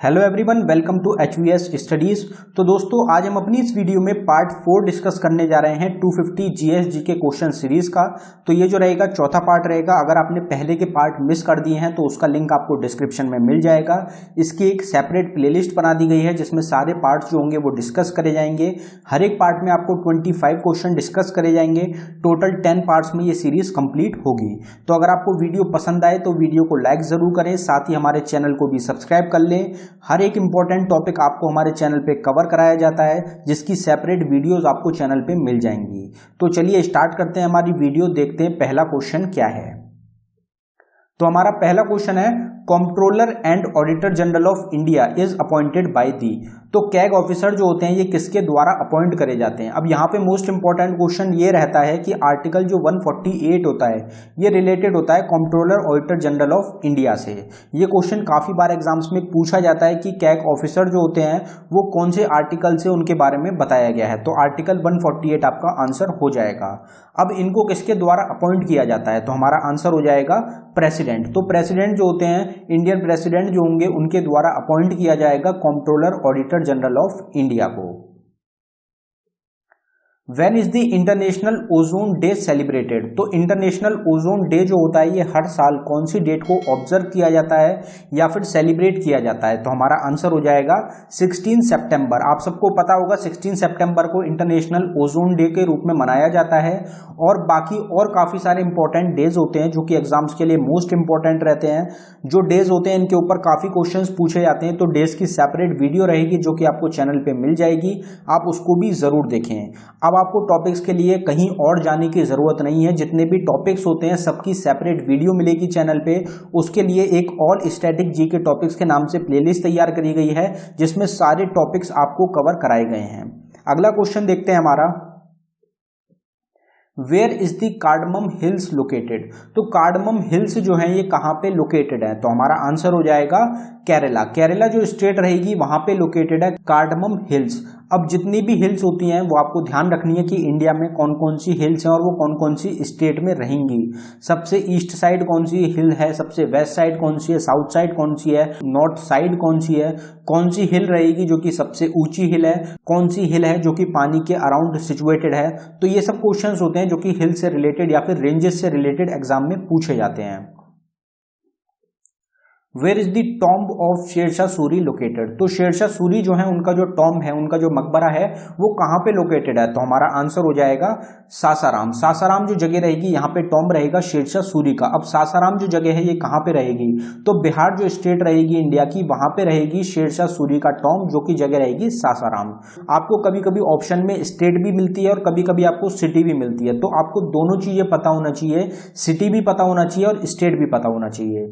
Hello everyone, welcome to HVS studies. तो दोस्तों, आज हम अपनी इस वीडियो में पार्ट 4 डिस्कस करने जा रहे हैं 250 GS के क्वेश्चन सीरीज का। तो ये जो रहेगा चौथा पार्ट रहेगा। अगर आपने पहले के पार्ट मिस कर दिए हैं तो उसका लिंक आपको डिस्क्रिप्शन में मिल जाएगा। इसकी एक सेपरेट प्लेलिस्ट बना दी गई है जिसमें सारे पार्ट्स जो होंगे वो डिस्कस करे जाएंगे। हर एक पार्ट में आपको 25 क्वेश्चन डिस्कस करे जाएंगे। टोटल 10 पार्ट्स में ये सीरीज कंप्लीट होगी। तो अगर आपको वीडियो पसंद आए तो वीडियो को लाइक जरूर करें, साथ ही हमारे चैनल को भी सब्सक्राइब कर लें। हर एक इंपॉर्टेंट टॉपिक आपको हमारे चैनल पे कवर कराया जाता है जिसकी सेपरेट वीडियोस आपको चैनल पे मिल जाएंगी। तो चलिए स्टार्ट करते हैं हमारी वीडियो, देखते हैं पहला क्वेश्चन क्या है। तो हमारा पहला क्वेश्चन है, controller and auditor general of India is appointed by the. तो कैग ऑफिसर जो होते हैं ये किसके द्वारा अपॉइंट करे जाते हैं। अब यहाँ पे मोस्ट इंपॉर्टेंट क्वेश्चन ये रहता है कि आर्टिकल जो 148 होता है ये रिलेटेड होता है controller auditor general of India से। ये क्वेश्चन काफी बार एग्जाम्स में पूछा जाता है कि कैग ऑफिसर जो होते हैं वो कौन से आर्टिकल से उनके बारे में बताया गया है। तो आर्टिकल 148 आपका आंसर हो जाएगा। अब इनको किसके द्वारा अपॉइंट किया जाता है, तो हमारा आंसर हो जाएगा प्रेसिडेंट। तो प्रेसिडेंट जो होते हैं, इंडियन प्रेसिडेंट जो होंगे उनके द्वारा अपॉइंट किया जाएगा controller auditor general of India को। When is the international ozone day celebrated. तो इंटरनेशनल ओजोन डे जो होता है ये हर साल कौन सी डेट को ऑब्जर्व किया जाता है या फिर सेलिब्रेट किया जाता है। तो हमारा आंसर हो जाएगा 16 सितंबर। आप सबको पता होगा 16 सितंबर को इंटरनेशनल ओजोन डे के रूप में मनाया जाता है। और बाकी और काफी सारे इंपॉर्टेंट डेज होते हैं जो कि एग्जाम्स के लिए मोस्ट इंपॉर्टेंट रहते हैं। जो डेज होते हैं इनके ऊपर काफी क्वेश्चंस पूछे जाते हैं। तो डेज की सेपरेट वीडियो रहेगी जो कि आपको चैनल पे मिल जाएगी, आप उसको भी जरूर देखें। अब आपको टॉपिक्स के लिए कहीं और जाने की जरूरत नहीं है। जितने भी टॉपिक्स होते हैं सबकी सेपरेट वीडियो मिलेगी चैनल पे। उसके लिए एक ऑल स्टैटिक जी के टॉपिक्स के नाम से प्लेलिस्ट तैयार करी गई है जिसमें सारे टॉपिक्स आपको कवर कराए गए हैं। अगला क्वेश्चन देखते हैं हमारा, where is the cardamom hills located. तो कार्डमम हिल्स जो है ये कहाँ पे लोकेटेड है। तो हमारा आंसर हो जाएगा केरला। केरला जो स्टेट रहेगी वहां पे लोकेटेड है कार्डमम हिल्स। अब जितनी भी हिल्स होती हैं वो आपको ध्यान रखनी है कि इंडिया में कौन कौन सी हिल्स हैं और वो कौन कौन सी स्टेट में रहेंगी। सबसे ईस्ट साइड कौन सी हिल है, सबसे वेस्ट साइड कौन सी है, साउथ साइड कौन सी है, नॉर्थ साइड कौन सी है, कौन सी हिल रहेगी जो कि सबसे ऊंची हिल है, कौन सी हिल है जो कि पानी के अराउंड सिचुएटेड है। तो ये सब क्वेश्चंस होते हैं जो कि हिल से रिलेटेड या फिर रेंजेस से रिलेटेड एग्जाम में पूछे जाते हैं। Where is the tomb of Sher Shah Suri located. तो शेरशाह सूरी जो है उनका जो टॉम्ब है, उनका जो मकबरा है वो कहाँ पे लोकेटेड है। तो हमारा आंसर हो जाएगा सासाराम। सासाराम जो जगह रहेगी यहाँ पे टॉम्ब रहेगा शेरशाह सूरी का। अब सासाराम जो जगह है ये कहाँ पे रहेगी, तो बिहार जो स्टेट रहेगी इंडिया की वहां पे रहेगी शेरशाह सूरी का टॉम्ब जो कि जगह रहेगी सासाराम। आपको कभी कभी ऑप्शन में स्टेट भी मिलती है और कभी कभी आपको सिटी भी मिलती है। तो आपको दोनों चीजें पता होना चाहिए, सिटी भी पता होना चाहिए और स्टेट भी पता होना चाहिए।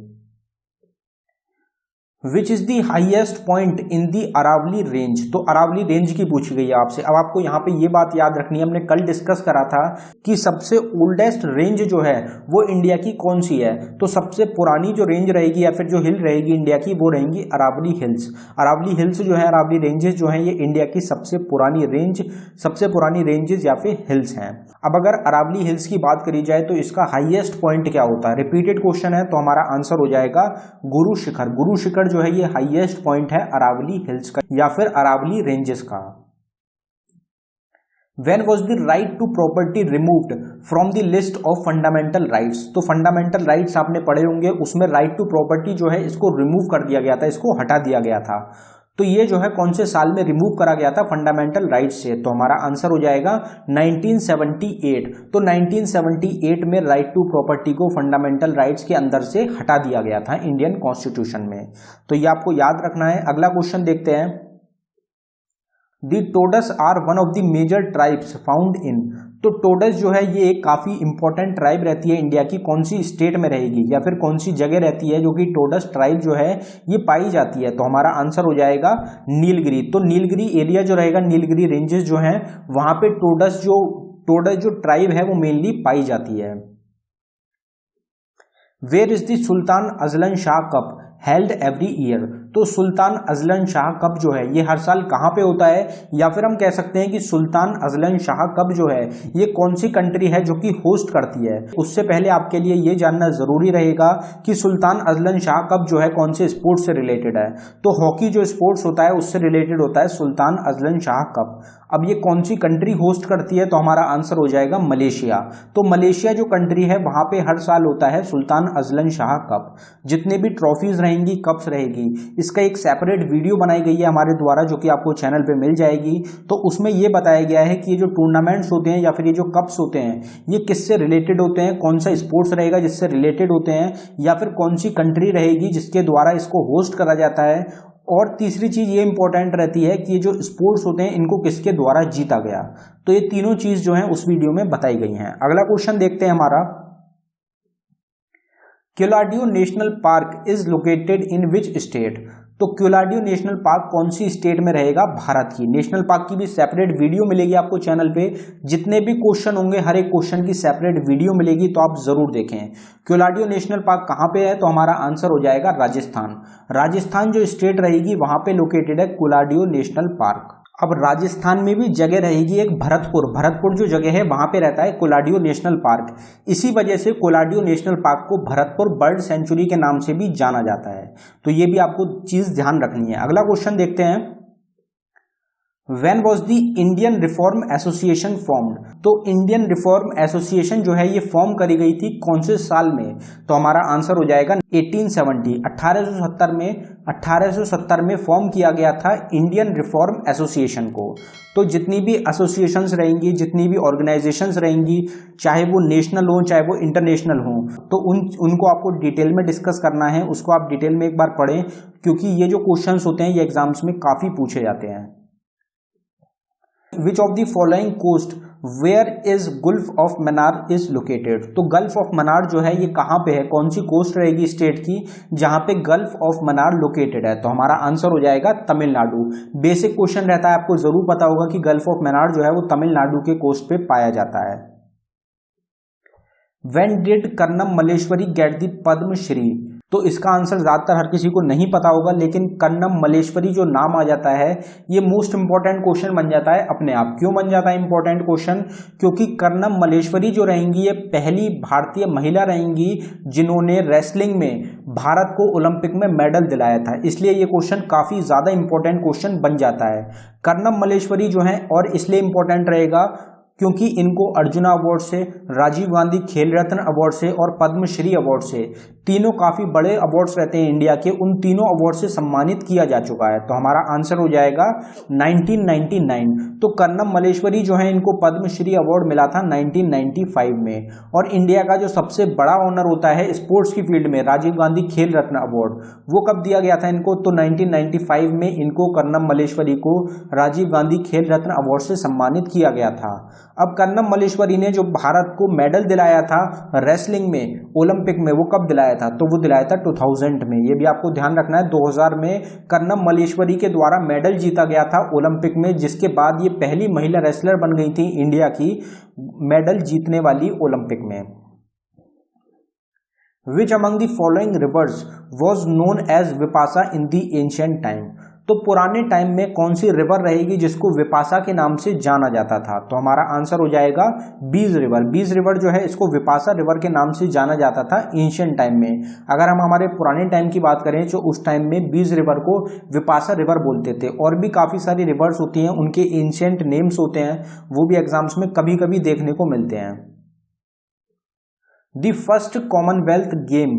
Which is the highest point in the Aravalli range. तो अरावली रेंज की पूछी गई है आपसे। अब आपको यहाँ पे ये बात याद रखनी है, हमने कल डिस्कस करा था कि सबसे ओल्डेस्ट रेंज जो है वो इंडिया की कौन सी है। तो सबसे पुरानी जो रेंज रहेगी या फिर जो हिल रहेगी इंडिया की वो रहेंगी अरावली हिल्स। अरावली हिल्स जो है, अरावली रेंजेस जो है ये इंडिया की सबसे पुरानी रेंज, सबसे पुरानी रेंजेस या फिर हिल्स हैं। अब अगर अरावली हिल्स की बात करी जाए तो इसका हाईएस्ट पॉइंट क्या होता है। रिपीटेड क्वेश्चन है तो हमारा आंसर हो जाएगा गुरु शिखर। गुरु शिखर जो है ये हाईएस्ट पॉइंट है अरावली हिल्स का या फिर अरावली रेंजेस का। When was the right to property removed from the list of fundamental rights। तो फंडामेंटल राइट्स आपने पढ़े होंगे, उसमें राइट टू प्रॉपर्टी जो है इसको रिमूव कर दिया गया था, इसको हटा दिया गया था। तो ये जो है कौन से साल में रिमूव करा गया था फंडामेंटल राइट्स से। तो हमारा आंसर हो जाएगा 1978। तो 1978 में राइट टू प्रॉपर्टी को फंडामेंटल राइट्स के अंदर से हटा दिया गया था इंडियन कॉन्स्टिट्यूशन में। तो ये आपको याद रखना है। अगला क्वेश्चन देखते हैं, the Todas are one of the major tribes found in. तो टोडस जो है ये एक काफी इंपॉर्टेंट ट्राइब रहती है इंडिया की। कौन सी स्टेट में रहेगी या फिर कौन सी जगह रहती है जो कि टोडस ट्राइब जो है ये पाई जाती है। तो हमारा आंसर हो जाएगा नीलगिरी। तो नीलगिरी एरिया जो रहेगा, नीलगिरी रेंजेस जो है वहां पे टोडस जो ट्राइब है वो मेनली पाई जाती है। Where is the Sultan Azlan Shah cup held every year. तो सुल्तान अजलन शाह कप जो है ये हर साल कहाँ पे होता है, या फिर हम कह सकते हैं कि सुल्तान अजलन शाह कप जो है ये कौन सी कंट्री है जो कि होस्ट करती है। उससे पहले आपके लिए ये जानना जरूरी रहेगा कि सुल्तान अजलन शाह कप जो है कौन से स्पोर्ट्स से रिलेटेड है। तो हॉकी जो स्पोर्ट्स होता है उससे रिलेटेड होता है सुल्तान अजलन शाह कप। अब ये कौन सी कंट्री होस्ट करती है, तो हमारा आंसर हो जाएगा मलेशिया। तो मलेशिया जो कंट्री है वहां पे हर साल होता है सुल्तान अजलन शाह कप। जितने भी ट्रॉफीज रहेंगी, कप्स रहेगी, इसका एक सेपरेट वीडियो बनाई गई है हमारे द्वारा जो कि आपको चैनल पे मिल जाएगी। तो उसमें ये बताया गया है कि ये जो टूर्नामेंट्स होते हैं या फिर ये जो कप्स होते हैं ये किससे रिलेटेड होते हैं, कौन सा स्पोर्ट्स रहेगा जिससे रिलेटेड होते हैं, या फिर कौन सी कंट्री रहेगी जिसके द्वारा इसको होस्ट करा जाता है। और तीसरी चीज ये इंपॉर्टेंट रहती है कि ये जो स्पोर्ट्स होते हैं इनको किसके द्वारा जीता गया। तो ये तीनों चीज जो है उस वीडियो में बताई गई हैं। अगला क्वेश्चन देखते हैं हमारा, Keoladeo national park is located in which state. तो क्योलाडियो नेशनल पार्क कौन सी स्टेट में रहेगा, भारत की। नेशनल पार्क की भी सेपरेट वीडियो मिलेगी आपको चैनल पे। जितने भी क्वेश्चन होंगे हर एक क्वेश्चन की सेपरेट वीडियो मिलेगी, तो आप जरूर देखें। क्योलाडियो नेशनल पार्क कहाँ पे है, तो हमारा आंसर हो जाएगा राजस्थान। राजस्थान जो स्टेट रहेगी वहां पे लोकेटेड है क्योलाडियो नेशनल पार्क। अब राजस्थान में भी जगह रहेगी एक भरतपुर। भरतपुर जो जगह है वहां पे रहता है क्योलाडियो नेशनल पार्क। इसी वजह से क्योलाडियो नेशनल पार्क को भरतपुर बर्ड सेंचुरी के नाम से भी जाना जाता है। तो ये भी आपको चीज ध्यान रखनी है। अगला क्वेश्चन देखते हैं, When was the Indian Reform Association formed? तो इंडियन रिफॉर्म एसोसिएशन जो है ये फॉर्म करी गई थी कौन से साल में, तो हमारा आंसर हो जाएगा 1870। 1870 में फॉर्म किया गया था इंडियन रिफॉर्म एसोसिएशन को। तो जितनी भी एसोसिएशंस रहेंगी, जितनी भी ऑर्गेनाइजेशंस रहेंगी, चाहे वो नेशनल हो चाहे वो इंटरनेशनल हो, तो उनको आपको डिटेल में डिस्कस करना है। उसको आप डिटेल में एक बार पढ़ें, क्योंकि ये जो क्वेश्चंस होते हैं ये एग्जाम्स में काफी पूछे जाते हैं। Which of the following coast where is Gulf of Mannar is located? तो गल्फ ऑफ मनार जो है ये कहाँ पे है, कौन सी कोस्ट रहेगी स्टेट की जहाँ पे गल्फ ऑफ मनार लोकेटेड है, तो हमारा आंसर हो जाएगा तमिलनाडु। बेसिक क्वेश्चन रहता है, आपको जरूर पता होगा कि गल्फ ऑफ मनार जो है वो तमिलनाडु के कोस्ट पे पाया जाता है। When did Karnam Malleswari get the Padmashri? तो इसका आंसर ज्यादातर हर किसी को नहीं पता होगा, लेकिन कर्नम मल्लेश्वरी जो नाम आ जाता है ये मोस्ट इंपॉर्टेंट क्वेश्चन बन जाता है अपने आप। क्यों बन जाता है इंपॉर्टेंट क्वेश्चन, क्योंकि कर्नम मल्लेश्वरी जो रहेंगी ये पहली भारतीय महिला रहेंगी जिन्होंने रेसलिंग में भारत को ओलंपिक में मेडल दिलाया था। इसलिए ये क्वेश्चन काफी ज्यादा इंपॉर्टेंट क्वेश्चन बन जाता है। कर्नम मल्लेश्वरी जो है और इसलिए इंपॉर्टेंट रहेगा क्योंकि इनको अर्जुना अवार्ड से, राजीव गांधी खेल रत्न अवार्ड से और पद्मश्री अवार्ड से, तीनों काफी बड़े अवार्ड्स रहते हैं इंडिया के, उन तीनों अवार्ड से सम्मानित किया जा चुका है। तो हमारा आंसर हो जाएगा 1999। तो कर्नम मल्लेश्वरी जो है इनको पद्मश्री अवार्ड मिला था 1995 में। और इंडिया का जो सबसे बड़ा ऑनर होता है स्पोर्ट्स की फील्ड में, राजीव गांधी खेल रत्न अवार्ड, वो कब दिया गया था इनको, तो 1995 में इनको कर्नम मल्लेश्वरी को राजीव गांधी खेल रत्न अवार्ड से सम्मानित किया गया था। अब कर्नम मल्लेश्वरी ने जो भारत को मेडल दिलाया था रेसलिंग में ओलंपिक में, वो कब दिलाया था, तो वो दिलाया था 2000 में। ये भी आपको ध्यान रखना है, 2000 में कर्नम मल्लेश्वरी के द्वारा मेडल जीता गया था ओलंपिक में, जिसके बाद ये पहली महिला रेसलर बन गई थी इंडिया की मेडल जीतने वाली ओलंपिक में। Which among the following rivers was known as Vipasa in the ancient time? तो पुराने टाइम में कौन सी रिवर रहेगी जिसको विपासा के नाम से जाना जाता था, तो हमारा आंसर हो जाएगा बीज रिवर। बीज रिवर जो है इसको विपासा रिवर के नाम से जाना जाता था एंशिएंट टाइम में। अगर हम हमारे पुराने टाइम की बात करें तो उस टाइम में बीज रिवर को विपासा रिवर बोलते थे। और भी काफी सारी रिवर्स होती हैं, उनके एंशिएंट नेम्स होते हैं, वो भी एग्जाम्स में कभी कभी देखने को मिलते हैं। The first Commonwealth game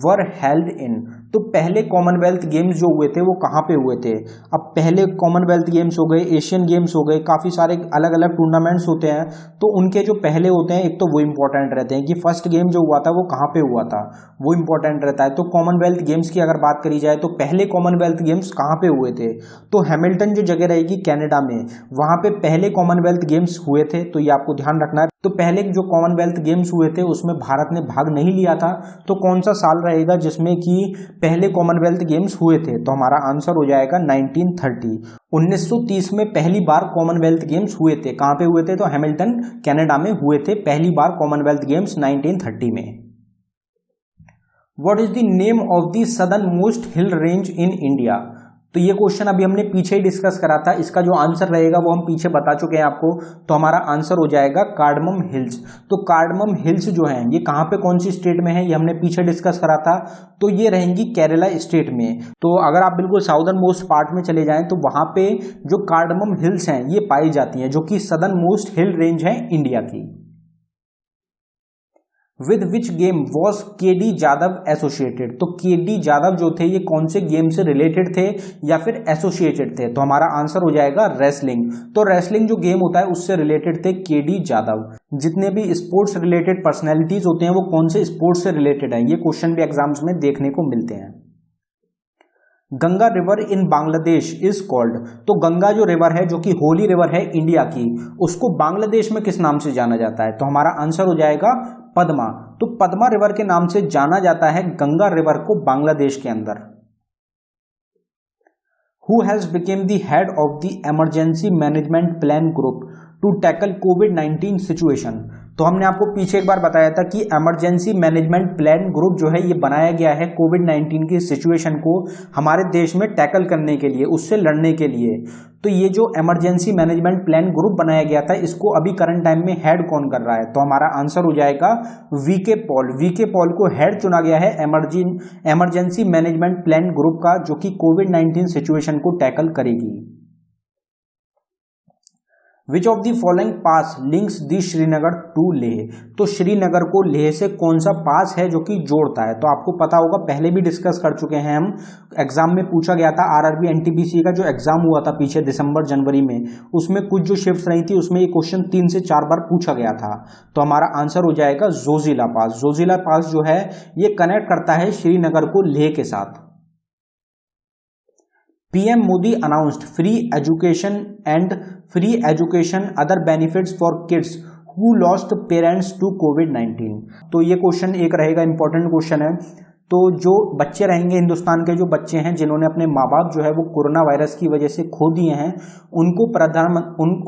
were held in, तो पहले कॉमनवेल्थ गेम्स जो हुए थे वो कहाँ पे हुए थे। अब पहले कॉमनवेल्थ गेम्स हो गए, एशियन गेम्स हो गए, काफ़ी सारे अलग अलग टूर्नामेंट्स होते हैं, तो उनके जो पहले होते हैं एक तो वो इंपॉर्टेंट रहते हैं कि फर्स्ट गेम जो हुआ था वो कहाँ पे हुआ था, वो इंपॉर्टेंट रहता है। तो कॉमनवेल्थ गेम्स की अगर बात करी जाए तो पहले कॉमनवेल्थ गेम्स कहाँ पे हुए थे, तो हैमिल्टन जो जगह रहेगी कनाडा में, वहाँ पे पहले कॉमनवेल्थ गेम्स हुए थे। तो ये आपको ध्यान रखना है। तो पहले जो कॉमनवेल्थ गेम्स हुए थे उसमें भारत ने भाग नहीं लिया था, तो कौन सा साल रहेगा जिसमें कि पहले कॉमनवेल्थ गेम्स हुए थे, तो हमारा आंसर हो जाएगा 1930। 1930 में पहली बार कॉमनवेल्थ गेम्स हुए थे। कहाँ पे हुए थे, तो हैमिल्टन कनाडा में हुए थे पहली बार कॉमनवेल्थ गेम्स 1930 में। What is the name of the southern most hill range in India. तो ये क्वेश्चन अभी हमने पीछे ही डिस्कस करा था, इसका जो आंसर रहेगा वो हम पीछे बता चुके हैं आपको। तो हमारा आंसर हो जाएगा कार्डमम हिल्स। तो कार्डमम हिल्स जो है ये कहाँ पे कौन सी स्टेट में है, ये हमने पीछे डिस्कस करा था। तो ये रहेंगी केरला स्टेट में। तो अगर आप बिल्कुल साउदर्न मोस्ट पार्ट में चले जाएं तो वहां पे जो कार्डमम हिल्स हैं ये पाई जाती हैं, जो कि सदर्न मोस्ट हिल रेंज है इंडिया की। With which game was K D. Jadhav associated. तो के.डी. जादव जो थे ये कौन से गेम से रिलेटेड थे या फिर एसोसिएटेड थे। तो हमारा आंसर हो जाएगा रेसलिंग। तो रेसलिंग जो गेम होता है उससे रिलेटेड थे के.डी. जादव। जितने भी स्पोर्ट्स रिलेटेड पर्सनैलिटीज होते हैं वो कौन से स्पोर्ट्स से रिलेटेड है, ये क्वेश्चन भी एग्जाम्स में देखने को मिलते हैं। Ganga river in Bangladesh is called. तो गंगा जो रिवर है, जो कि होली रिवर है इंडिया की, उसको बांग्लादेश में किस नाम से जाना जाता है। तो हमारा आंसर हो जाएगा पद्मा। तो पद्मा रिवर के नाम से जाना जाता है गंगा रिवर को बांग्लादेश के अंदर। Who has become the head of the emergency management plan group to tackle कोविड-19 सिचुएशन। तो हमने आपको पीछे एक बार बताया था कि इमरजेंसी मैनेजमेंट प्लान ग्रुप जो है ये बनाया गया है कोविड-19 की सिचुएशन को हमारे देश में टैकल करने के लिए, उससे लड़ने के लिए। तो ये जो इमरजेंसी मैनेजमेंट प्लान ग्रुप बनाया गया था इसको अभी करंट टाइम में हेड कौन कर रहा है। तो हमारा आंसर हो जाएगा वीके पॉल। वीके पॉल को हेड चुना गया है इमरजेंसी मैनेजमेंट प्लान ग्रुप का, जो कि कोविड-19 सिचुएशन को टैकल करेगी। Which of the following pass links the Srinagar to Leh. तो श्रीनगर को लेह से कौन सा पास है जो कि जोड़ता है। तो आपको पता होगा, पहले भी डिस्कस कर चुके हैं हम, एग्जाम में पूछा गया था। आरआरबी एनटीपीसी का जो एग्जाम हुआ था पीछे दिसंबर जनवरी में, उसमें कुछ जो शिफ्ट रही थी उसमें ये क्वेश्चन 3 से 4 बार पूछा गया था। तो हमारा आंसर हो जाएगा जोजिला पास। जोजिला पास जो है ये कनेक्ट करता है श्रीनगर को लेह के साथ। PM Modi announced free education other benefits for kids who lost parents to कोविड-19। तो ये क्वेश्चन एक रहेगा, इंपॉर्टेंट क्वेश्चन है। तो जो बच्चे रहेंगे, हिंदुस्तान के जो बच्चे हैं जिन्होंने अपने माँ बाप जो है वो कोरोना वायरस की वजह से खो दिए हैं, उनको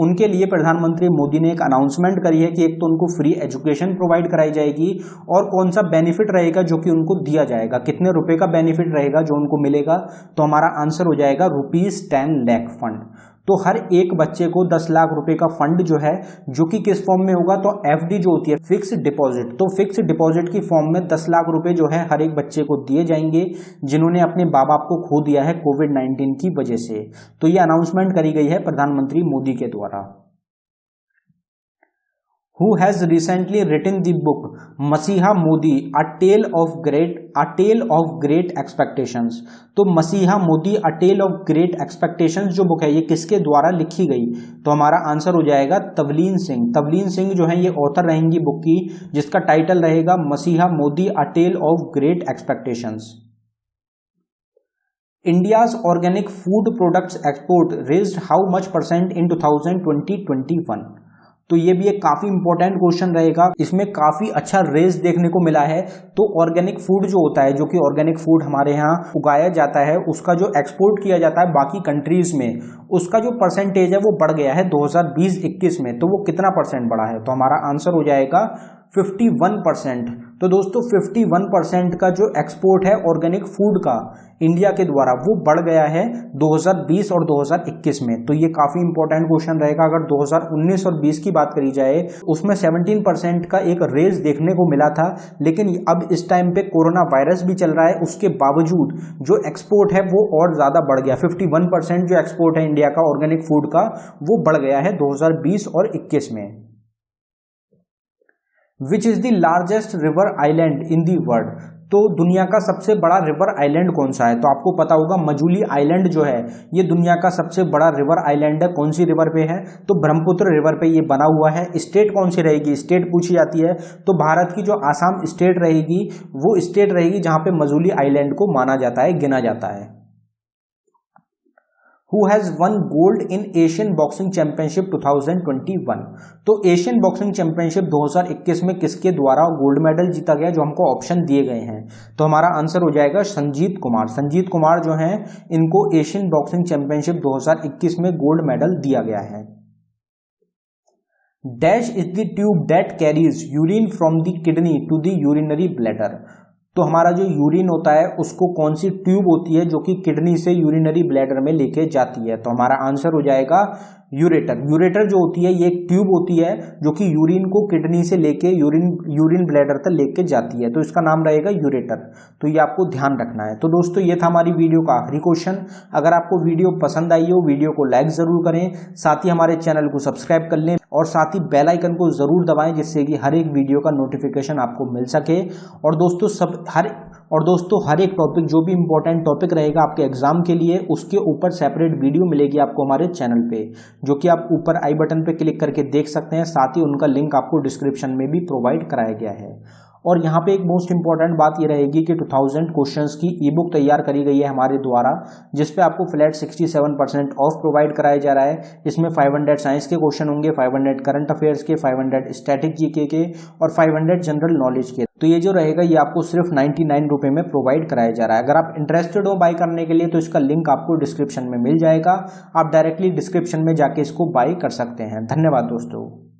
उनके लिए प्रधानमंत्री मोदी ने एक अनाउंसमेंट करी है कि एक तो उनको फ्री एजुकेशन प्रोवाइड कराई जाएगी और कौन सा बेनिफिट रहेगा जो कि उनको दिया जाएगा, कितने रुपए का बेनिफिट रहेगा जो उनको मिलेगा। तो हमारा आंसर हो जाएगा ₹10 लाख फंड। तो हर एक बच्चे को 10 लाख रुपए का फंड जो है, जो कि किस फॉर्म में होगा, तो एफडी जो होती है फिक्स डिपॉजिट, तो फिक्स डिपॉजिट की फॉर्म में 10 लाख रुपए जो है हर एक बच्चे को दिए जाएंगे जिन्होंने अपने माँ बाप को खो दिया है कोविड-19 की वजह से। तो ये अनाउंसमेंट करी गई है प्रधानमंत्री मोदी के द्वारा। Who has recently written the book मसीहा Modi A Tale of Great Expectations। तो मसीहा Modi A Tale of Great Expectations जो बुक है ये किसके द्वारा लिखी गई। तो हमारा आंसर हो जाएगा तवलीन सिंह। तवलीन सिंह जो है ये ऑथर रहेंगी बुक की, जिसका टाइटल रहेगा मसीहा Modi A Tale of Great Expectations। India's organic food products export raised how much % in 2020-21। तो ये भी एक काफी इंपॉर्टेंट क्वेश्चन रहेगा, इसमें काफी अच्छा रेस देखने को मिला है। तो ऑर्गेनिक फूड जो होता है, जो कि ऑर्गेनिक फूड हमारे यहाँ उगाया जाता है, उसका जो एक्सपोर्ट किया जाता है बाकी कंट्रीज में, उसका जो परसेंटेज है वो बढ़ गया है 2020-21 में। तो वो कितना % बढ़ा है। तो हमारा आंसर हो जाएगा 51%। तो दोस्तों 51% का जो एक्सपोर्ट है ऑर्गेनिक फूड का इंडिया के द्वारा वो बढ़ गया है 2020 और 2021 में। तो ये काफी इंपॉर्टेंट क्वेश्चन रहेगा। अगर 2019 और 20 की बात करी जाए उसमें 17% का एक रेस देखने को मिला था, लेकिन अब इस टाइम पे कोरोना वायरस भी चल रहा है, उसके बावजूद जो एक्सपोर्ट है वो और ज्यादा बढ़ गया। 51% जो एक्सपोर्ट है इंडिया का ऑर्गेनिक फूड का वो बढ़ गया है 2020 और 21 में। Which is the largest river island in the world. तो दुनिया का सबसे बड़ा रिवर आइलैंड कौन सा है। तो आपको पता होगा मजूली आइलैंड जो है ये दुनिया का सबसे बड़ा रिवर आइलैंड है। कौन सी रिवर पे है, तो ब्रह्मपुत्र रिवर पे ये बना हुआ है। स्टेट कौन सी रहेगी, स्टेट पूछी जाती है तो भारत की जो आसाम स्टेट रहेगी वो स्टेट रहेगी जहां पे मजूली आइलैंड को माना जाता है, गिना जाता है। Who has won gold in Asian boxing championship 2021। तो एशियन बॉक्सिंग चैंपियनशिप 2021 में किसके द्वारा गोल्ड मेडल जीता गया, जो हमको ऑप्शन दिए गए हैं। तो हमारा आंसर हो जाएगा संजीत कुमार। संजीत कुमार जो हैं इनको एशियन बॉक्सिंग चैंपियनशिप 2021 में गोल्ड मेडल दिया गया है। Dash is the tube that carries urine from the kidney to the urinary bladder. तो हमारा जो यूरिन होता है उसको कौन सी ट्यूब होती है जो कि किडनी से यूरिनरी ब्लैडर में लेके जाती है, तो हमारा आंसर हो जाएगा यूरेटर। यूरेटर जो होती है ये एक ट्यूब होती है जो कि यूरिन को किडनी से लेके यूरिन ब्लैडर तक लेके जाती है, तो इसका नाम रहेगा यूरेटर। तो ये आपको ध्यान रखना है। तो दोस्तों ये था हमारी वीडियो का आखिरी क्वेश्चन। अगर आपको वीडियो पसंद आई हो वीडियो को लाइक जरूर करें, साथ ही हमारे चैनल को सब्सक्राइब कर लें और साथ ही बेल आइकन को जरूर दबाएं जिससे कि हर एक वीडियो का नोटिफिकेशन आपको मिल सके। और दोस्तों हर एक टॉपिक जो भी इंपॉर्टेंट टॉपिक रहेगा आपके एग्जाम के लिए उसके ऊपर सेपरेट वीडियो मिलेगी आपको हमारे चैनल पे, जो कि आप ऊपर आई बटन पे क्लिक करके देख सकते हैं। साथ ही उनका लिंक आपको डिस्क्रिप्शन में भी प्रोवाइड कराया गया है। और यहाँ पे एक मोस्ट इंपॉर्टेंट बात ये रहेगी कि 2000 क्वेश्चंस की ई बुक तैयार करी गई है हमारे द्वारा, जिसपे आपको फ्लैट 67% ऑफ प्रोवाइड कराया जा रहा है। इसमें 500 साइंस के क्वेश्चन होंगे, 500 करंट अफेयर्स के, 500 स्टैटिक जीके के और 500 जनरल नॉलेज के। तो ये जो रहेगा ये आपको सिर्फ 99 रुपए में प्रोवाइड कराया जा रहा है। अगर आप इंटरेस्टेड हो बाय करने के लिए तो इसका लिंक आपको डिस्क्रिप्शन में मिल जाएगा, आप डायरेक्टली डिस्क्रिप्शन में जाके इसको बाय कर सकते हैं। धन्यवाद दोस्तों।